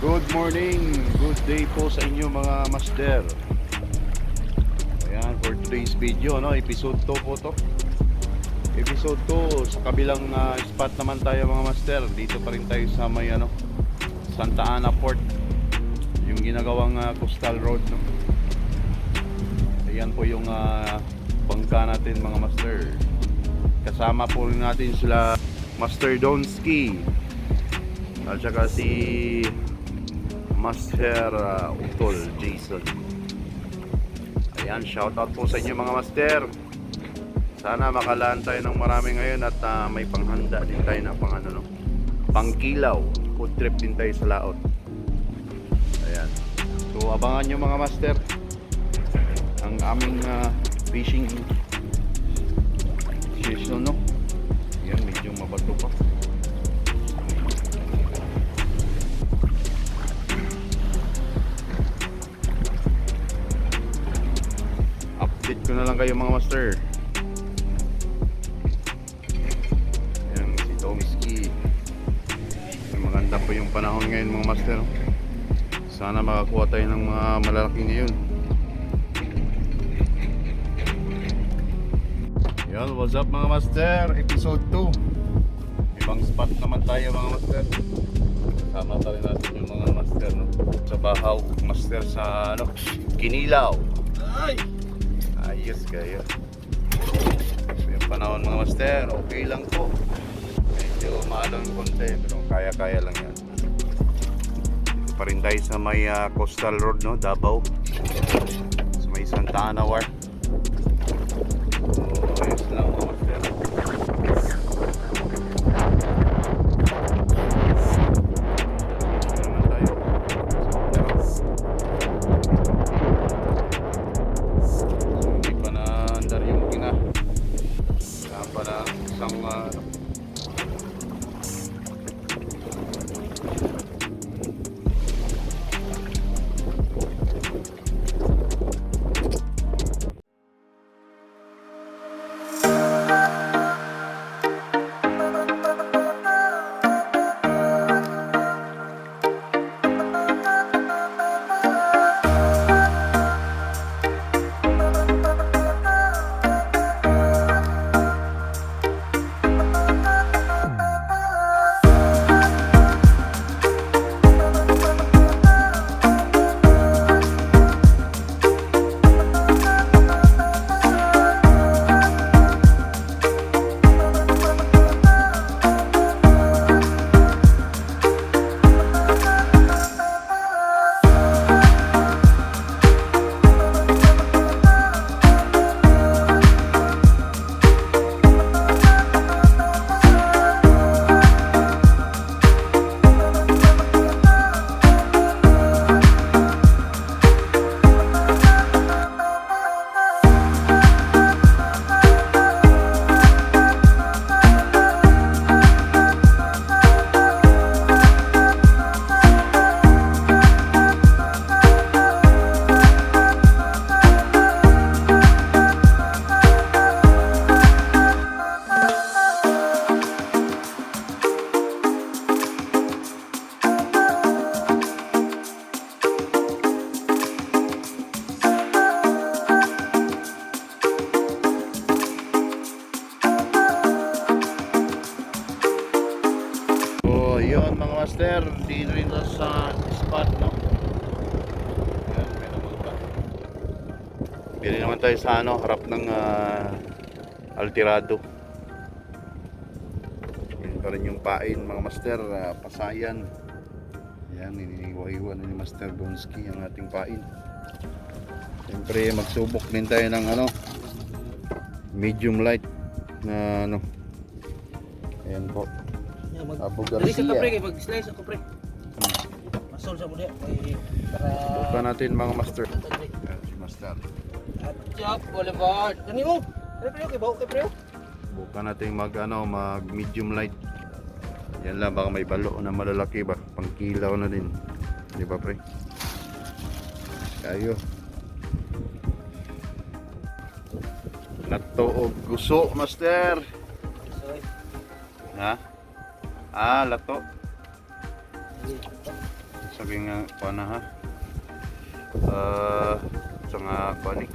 Good morning, good day po sa inyo mga master. Ayan, for today's video, episode 2 po to. Episode 2, sa kabilang spot naman tayo mga master. Dito pa rin tayo sa may Santa Ana Port, yung ginagawang coastal road, no? Ayan po yung bangka natin mga master. Kasama po rin natin sila Master Donski at saka si Master Utol Jason. Ayan, shoutout po sa inyo mga master. Sana makalaan tayo ng marami ngayon at may panghanda din tayo na pangkilaw. Food trip din tayo sa laot. Ayan. So abangan nyo mga master ang aming fishing season, no? Ayan, medyo mabato pa. Update ko na lang kayo mga master. Ayan, si Tomski. Maganda po yung panahon ngayon mga master. Sana makakuha tayo ng mga malalaki ngayon. Yan, what's up mga master? Episode 2. Ibang spot naman tayo mga master. Kasama pa rin natin yung mga master, no? Sa Bahaw, master sa Kinilaw. Ay! Ayos kayo. Yung panahon mga master, okay lang po. Medyo maalang konti, pero kaya-kaya lang yan. Dito pa rin tayo sa may coastal road, no? Davao. Sa may Santa Ana War. So, ayos lang mga master. Yun mga master, dito rin sa spot, no? Yan, may naman pa. Bili naman tayo sa harap ng Altirado. Yan pa rin yung pain mga master, Pasayan. Yan, iniiwa-iwa na ni Master Donski ang ating pain. Siyempre magsubok din tayo ng medium light na ayan po. Abu Garcia. Mag-slice ako pre. Masol sa muli. Bukan natin mga master. Yan si master. Chop Boulevard. Kani mo? Pre kay bawo kay pre. Bukan natin mag medium light. Yan lang, baka may balo na malalaki ba. Pangkilaw na din. Di ba pre? Kayo. Lato o guso master. Ha? Lato. Sabi nga kuan na ha. Sa nga kuan ni.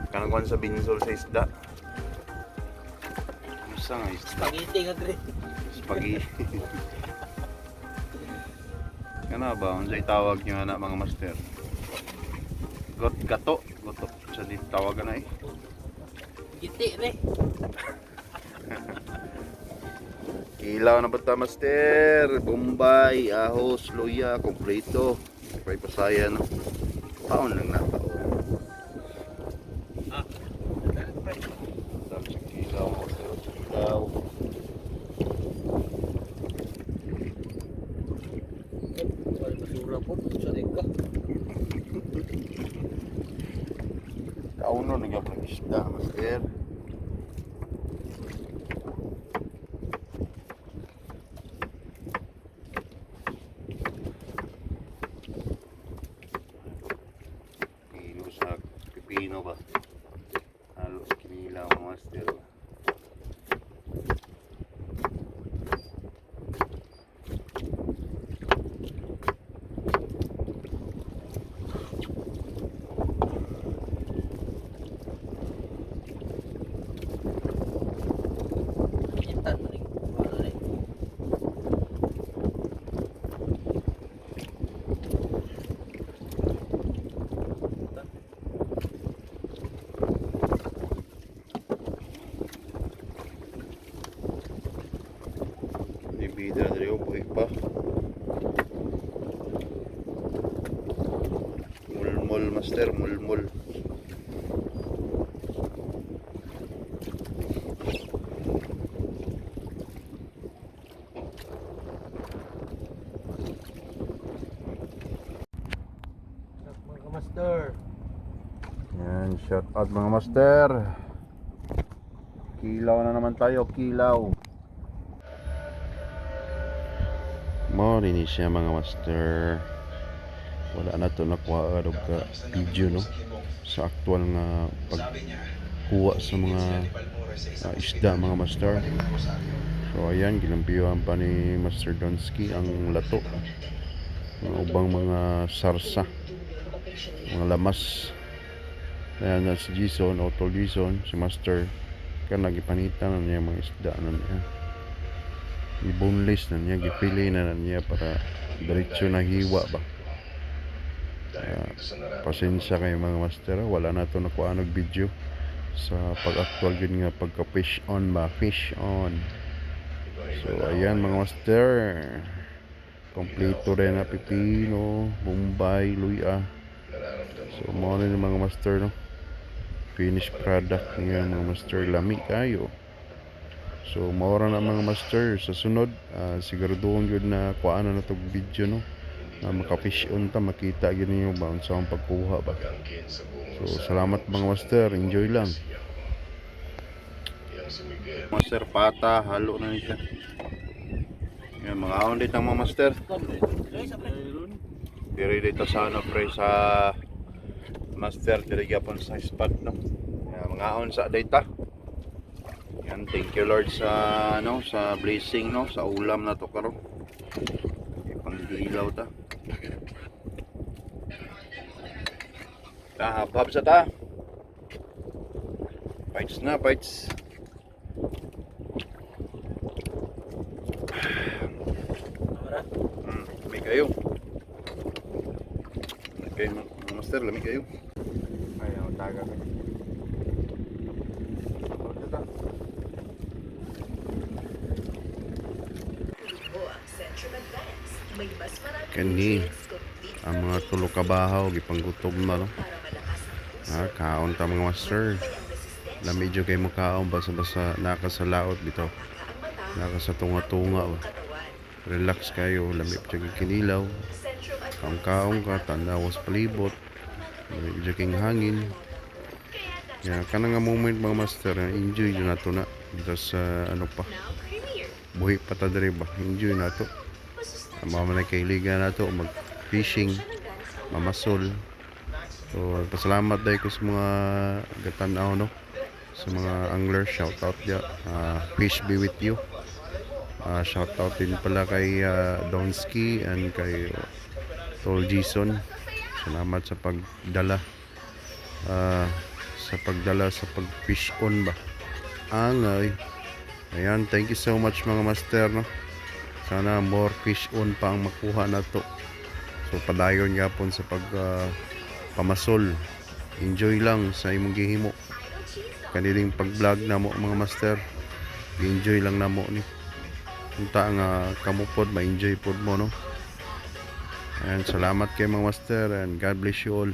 Kanang kuan sa binsol sa isda. Ano sa nga isda? Spaghetti nga dre. Spaghetti. Kana ba unsa itawag niyo na mga master? Gato sa di tawag na eh. Giti re. Ilaw na bata master, Bombay, ahos, luya, kompleto. Pay pasaya no. Taon lang na tao. Ah. Tapos ilaw, ilaw. Wala basura po. Sorry ka. Kauno nagapang isda master. Pino sa pipino ba? Halos kinilaw mga master. Kita na rin. Ano rin. Ibida dari buhay pa. Mulmul master, mulmul. Mga master. Yan, shout out mga master. Kilaw na naman tayo, kilaw. Mori siya mga master. Wala na to nakuha ka video no sa aktual nga pagkuha sa mga isda mga master. So ayan, ginampiwan pa ni Master Donsky ang lato. Mga ubang mga sarsa, mga lamas. Ayan na si Jason, Otol Jason, si Master kan nagipanitan na niya mga isda na niya. I-boneless na niya, gipili na niya para diretso na hiwa ba. Pasensya kayo mga master, wala na to nakuha ng video sa pag-actual yun nga pagka fish on ba, fish on. So ayan mga master, kompleto rin na pipino, Bombay, luya. So mga rin mga master no, finished product niya mga master, lami kayo. So maura na mga master sa sunod, siguraduhin yun na kuhaan na itong video no, na maka-fish on ta, makita yun niyo ba sa ang pagkuha ba. So salamat mga master, enjoy lang. Master pata, halo na niya. Yan mga ahon dito mga master. Diri dito sa ano pre sa master, diri gyapon sa spot no. Yan, mga ahon sa data. Yan, thank you Lord sa ano, sa blessing no, sa ulam na to karon. Ipang-ilaw ta. Habhab sa ta. Bites na, bites. Lamig kayo. Okay, master, lamig kayo. Ayaw, taga ka. Kani ang mga tulo ka bahaw gipanggutom na no. Kaon ta mga master. Lamig jud kay mo kaon basa-basa nakasalaot bitaw. Nakasa tunga-tunga ba. Relax kayo, lamig jud kinilaw. Kaon ka tanawas palibot. Lamig jud king hangin. Ya kana nga moment mga master, enjoy jud nato na dito sa ano pa. Buhi pa ta diri ba. Enjoy nato. Mga man kailigan nato mag fishing, mamasol. So pasalamat dahil ko sa mga gatanaw no, sa mga angler, shout out dia. Fish be with you. Shout out din pala kay Donsky and kay Tol Jason. Salamat sa pagdala. Sa pag-fish on ba. Angay. Ayan, thank you so much mga master, no. Sana more fish on pa ang makuha na to. So padayon yapon sa pamasol. Enjoy lang sa imong gihimo. Kanilang pag-vlog na mo mga master. Enjoy lang na mo ni. Unta nga kamupod, ma-enjoy pod mo, no. And salamat kay mga master and God bless you all.